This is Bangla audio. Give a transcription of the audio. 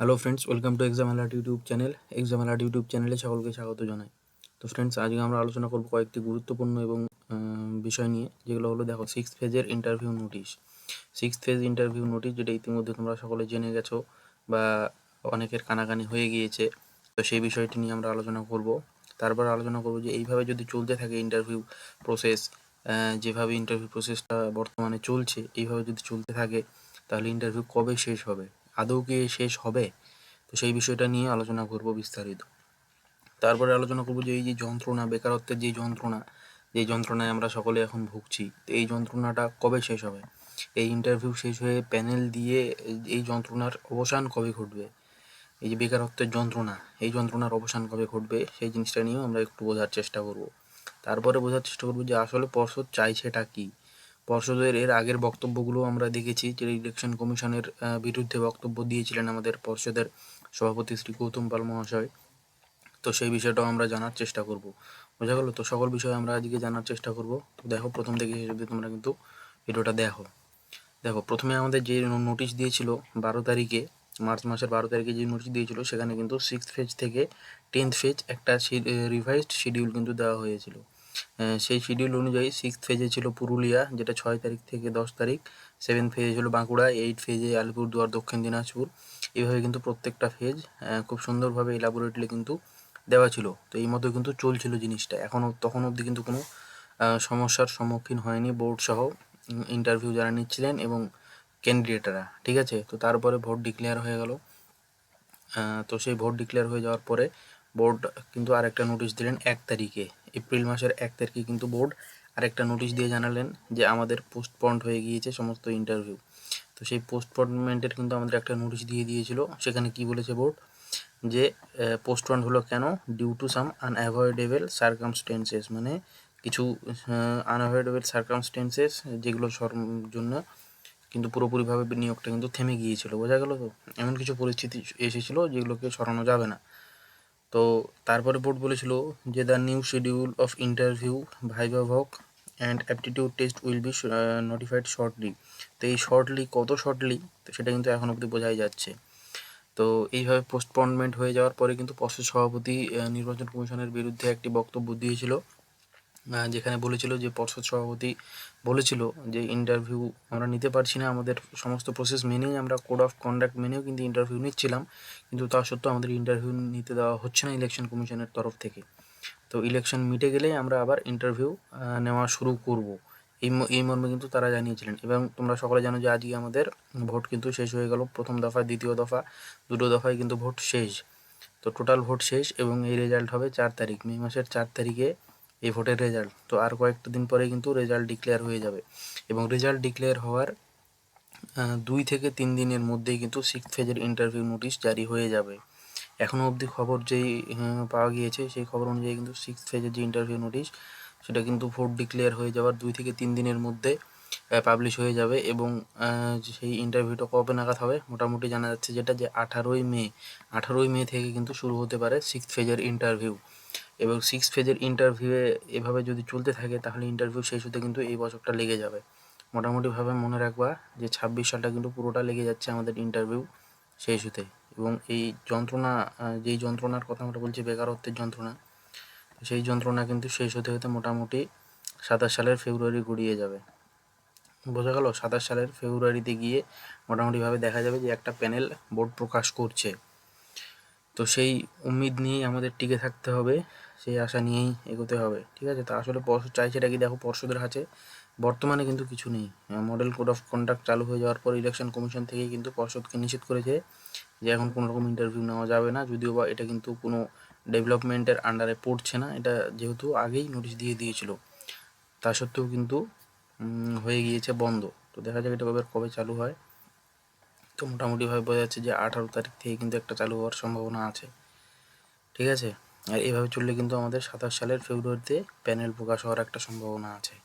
Hello friends, welcome to exam alert YouTube channel. Exam alert YouTube চ্যানেলে সকলকে স্বাগত জানাই। তো ফ্রেন্ডস, আজকে আমরা আলোচনা করব কয়েকটি গুরুত্বপূর্ণ এবং বিষয় নিয়ে, যেগুলো হলো দেখো সিক্সথ ফেজের interview notice. Sixth phase interview notice, যেটা ইতিমধ্যে তোমরা সকলে জেনে গেছো বা অনেকের কানাকানি হয়ে গিয়েছে। তো সেই বিষয়টি নিয়ে আমরা আলোচনা করব। তারপর আলোচনা করব যে এইভাবে যদি চলতে থাকে ইন্টারভিউ প্রসেস, যেভাবে ইন্টারভিউ প্রসেসটা বর্তমানে চলছে, এইভাবে যদি চলতে থাকে তাহলে ইন্টারভিউ কবে শেষ হবে, আদৌ কি শেষ হবে? তো সেই বিষয়টা নিয়ে আলোচনা করব বিস্তারিত। তারপরে আলোচনা করব যে এই যে যন্ত্রণা, বেকারত্বের যে যন্ত্রণা, যেই যন্ত্রণায় আমরা সকলে এখন ভুগছি, তো এই যন্ত্রণাটা কবে শেষ হবে? এই ইন্টারভিউ শেষ হয়ে প্যানেল দিয়ে এই যন্ত্রণার অবসান কবে ঘটবে? এই যে বেকারত্বের যন্ত্রণা, এই যন্ত্রণার অবসান কবে ঘটবে, সেই জিনিসটা নিয়েও আমরা একটু বোঝার চেষ্টা করব। তারপরে বোঝার চেষ্টা করব যে আসলে পর্ষদ চাইছেটা কি। পর্ষদের এর আগের বক্তব্যগুলো আমরা দেখেছি, যে ইলেকশন কমিশনের বিরুদ্ধে বক্তব্য দিয়েছিলেন আমাদের পর্ষদের সভাপতি শ্রী গৌতম পাল মহাশয়। তো সেই বিষয়টাও আমরা জানার চেষ্টা করব। বোঝা গেল? তো সকল বিষয়ে আমরা আজকে জানার চেষ্টা করব। তো দেখো, প্রথম থেকে শেষ অবধি তোমরা কিন্তু ভিডিওটা দেখো। দেখো, প্রথমে আমাদের যে নোটিশ দিয়েছিল 12 তারিখে, মার্চ মাসের 12 তারিখে যে নোটিশ দিয়েছিল, সেখানে কিন্তু সিক্সথ ফেজ থেকে 10th ফেজ একটা রিভাইজড শিডিউল কিন্তু দেওয়া হয়েছিল। সেই শিডিউল অনুযায়ী সিক্সথ ফেজে ছিল পুরুলিয়া, যেটা 6 তারিখ থেকে 10 তারিখ। সেভেন্থ ফেজে ছিল বাঁকুড়া, 8th ফেজে আলিপুরদুয়ার, দক্ষিণ দিনাজপুর। এইভাবে কিন্তু প্রত্যেকটা ফেজ খুব সুন্দরভাবে এলাবোরেটলি কিন্তু দেওয়া ছিল। তো এই মতো কিন্তু চলছিল জিনিসটা, তখন অবধি কিন্তু কোনো সমস্যার সম্মুখীন হয়নি বোর্ড সহ ইন্টারভিউ যারা নিচ্ছিলেন এবং ক্যান্ডিডেটরা। ঠিক আছে? তো তারপরে ভোট ডিক্লেয়ার হয়ে গেল। তো সেই ভোট ডিক্লেয়ার হয়ে যাওয়ার পরে বোর্ড কিন্তু আরেকটা নোটিশ দিলেন 1 তারিখে, এপ্রিল মাসের 1 তারিখে কিন্তু বোর্ড আরেকটা নোটিশ দিয়ে জানালেন যে আমাদের পোস্টপন্ড হয়ে গিয়েছে সমস্ত ইন্টারভিউ। তো সেই পোস্টপন্ডমেন্টের কিন্তু আমাদের একটা নোটিশ দিয়ে দিয়েছিল। সেখানে কি বলেছে বোর্ড, যে পোস্টপন্ড হলো কেন? Due to some unavoidable circumstances, মানে কিছু আনঅ্যাভয়েডেবল সার্কামস্টেন্সেস, যেগুলো জন্য কিন্তু পুরোপুরিভাবে নিয়োগটা কিন্তু থেমে গিয়েছিল। বোঝা গেল? তো এমন কিছু পরিস্থিতি এসেছিল যেগুলোকে সরানো যাবে না। তো তারপরে বোর্ড বলেছিল যে the new schedule of interview, viva voce and aptitude test will be notified shortly. তো এই শর্টলি কত শর্টলি, তো সেটা কিন্তু এখন অবধি বোঝাই যাচ্ছে। তো এইভাবে পোস্টপন্ডমেন্ট হয়ে যাওয়ার পরে কিন্তু পর্ষদ সভাপতি নির্বাচন কমিশনের বিরুদ্ধে একটি বক্তব্য দিয়েছিল, যেখানে বলেছিল যে পর্ষদ সভাপতি বলেছিল যে ইন্টারভিউ আমরা নিতে পারছি না, আমাদের সমস্ত প্রসেস মেনেই, আমরা কোড অফ কন্ডাক্ট মেনেও কিন্তু ইন্টারভিউ নিচ্ছিলাম, কিন্তু তা সত্ত্বেও আমাদের ইন্টারভিউ নিতে দেওয়া হচ্ছে না ইলেকশন কমিশনের তরফ থেকে। তো ইলেকশন মিটে গেলেই আমরা আবার ইন্টারভিউ নেওয়া শুরু করব, এই মর্মে কিন্তু তারা জানিয়েছিলেন। এবং তোমরা সকলে জানো যে আজকে আমাদের ভোট কিন্তু শেষ হয়ে গেল, প্রথম দফা, দ্বিতীয় দফা, দুটো দফায় কিন্তু ভোট শেষ। তো টোটাল ভোট শেষ এবং এই রেজাল্ট হবে 4 তারিখ, মে মাসের 4 তারিখে এই ভোটের রেজাল্ট। তো আর কয়েকটা দিন পরে কিন্তু রেজাল্ট ডিক্লেয়ার হয়ে যাবে এবং রেজাল্ট ডিক্লেয়ার হওয়ার 2 থেকে 3 দিনের মধ্যেই কিন্তু সিক্সথ ফেজের ইন্টারভিউ নোটিশ জারি হয়ে যাবে। এখনও অবধি খবর যেই পাওয়া গিয়েছে, সেই খবর অনুযায়ী কিন্তু সিক্সথ ফেজের যে ইন্টারভিউ নোটিশ, সেটা কিন্তু ভোট ডিক্লেয়ার হয়ে যাওয়ার 2 থেকে 3 দিনের মধ্যে পাবলিশ হয়ে যাবে। এবং সেই ইন্টারভিউটা কবে নাগাদ হবে মোটামুটি জানা যাচ্ছে, যেটা যে 18ই মে থেকে কিন্তু শুরু হতে পারে সিক্সথ ফেজের ইন্টারভিউ। এবং সিক্স ফেজের ইন্টারভিউয়ে এভাবে যদি চলতে থাকে তাহলে ইন্টারভিউ শেষ হতে কিন্তু এই বছরটা লেগে যাবে। মোটামুটিভাবে মনে রাখবা যে 26 সালটা কিন্তু পুরোটা লেগে যাচ্ছে আমাদের ইন্টারভিউ শেষ হতে। এবং এই যন্ত্রণা, যেই যন্ত্রণার কথা আমরা বলছি, বেকারত্বের যন্ত্রণা, সেই যন্ত্রণা কিন্তু শেষ হতে হতে মোটামুটি 27 সালের ফেব্রুয়ারি গড়িয়ে যাবে। বোঝা গেল? 27 সালের ফেব্রুয়ারিতে গিয়ে মোটামুটিভাবে দেখা যাবে যে একটা প্যানেল বোর্ড প্রকাশ করছে। তো সেই উম্মিদ নিয়েই আমাদের টিকে থাকতে হবে, সেই আশা নিয়েই এগোতে হবে। ঠিক আছে? তা আসলে পর্ষদ চাইছে এটা কি, দেখো পর্ষদের হাতে বর্তমানে কিন্তু কিছু নেই। মডেল কোড অফ কন্ডাক্ট চালু হয়ে যাওয়ার পর ইলেকশন কমিশন থেকেই কিন্তু পর্ষদকে নিষেধ করেছে যে এখন কোনো রকম ইন্টারভিউ নেওয়া যাবে না, যদিও বা এটা কিন্তু কোনো ডেভেলপমেন্টের আন্ডারে পড়ছে না, এটা যেহেতু আগেই নোটিশ দিয়ে দিয়েছিল, তা সত্ত্বেও কিন্তু হয়ে গিয়েছে বন্ধ। তো দেখা যাক এটা কবে চালু হয়। তো মোটামুটিভাবে বোঝা যাচ্ছে যে 18 তারিখ থেকে কিন্তু একটা চালু হওয়ার সম্ভাবনা আছে। ঠিক আছে? আর এভাবে চললে কিন্তু আমাদের 27 সালের ফেব্রুয়ারিতে প্যানেল প্রকাশ হওয়ার একটা সম্ভাবনা আছে।